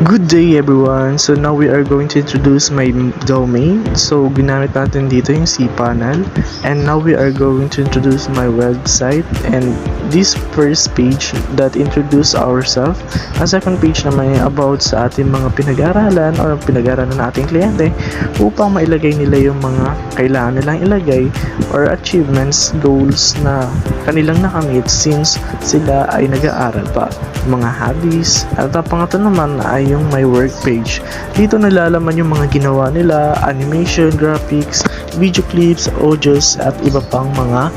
Good day everyone! So now we are going to introduce my domain. So ginamit natin dito yung cPanel. And now we are going to introduce my website. And this first page that introduce ourselves. Ang second page naman yung about sa ating mga pinag-aralan or pinag-aralan ng ating kliyente upang mailagay nila yung mga kailangan nilang ilagay or achievements, goals na kanilang nakamit since sila ay nag-aaral pa. Mga hobbies. At ang pangatlo naman ay yung my work page. Dito nalalaman yung mga ginawa nila, animation, graphics, video clips, audios, at iba pang mga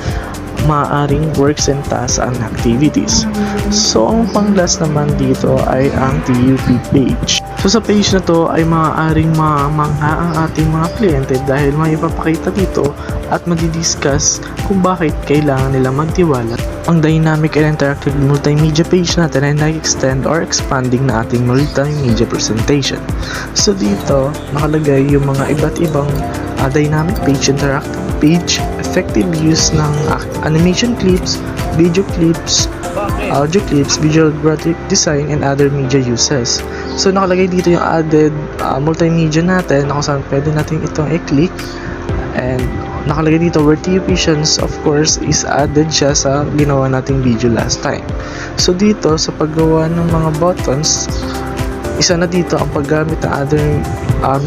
maaaring works and tasks and activities. So, ang pang-last naman dito ay ang TUP page. So, sa page na to ay maaaring mamangha ang ating mga kliyente dahil may ipapakita dito at madidiscuss kung bakit kailangan nila magtiwala. Ang dynamic and interactive multimedia page natin ay nag-extend or expanding na ating multimedia presentation. So, dito nakalagay yung mga iba't ibang dynamic page, interactive page, effective use ng animation clips, video clips, audio clips, visual graphic design, and other media uses. So nakalagay dito yung added multimedia natin na kung saan pwede natin itong i-click, and nakalagay dito where TUPians of course is added siya sa ginawa nating video last time. So dito sa paggawa ng mga buttons, isa na dito ang paggamit ng other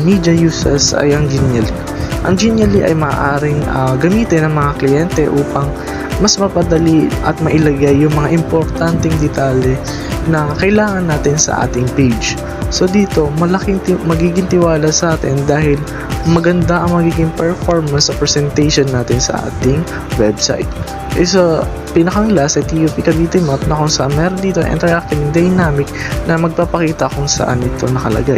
media uses ay ang Genially. Ang Genially ay maaaring gamitin ng mga kliyente upang mas mapadali at mailagay yung mga importanteng detalye na kailangan natin sa ating page. So dito, malaking magiging tiwala sa atin dahil maganda ang magiging performance sa presentation natin sa ating website. So, pinakang last ay TUP Cavite Map na kung saan meron dito interactive dynamic na magpapakita kung saan ito nakalagay.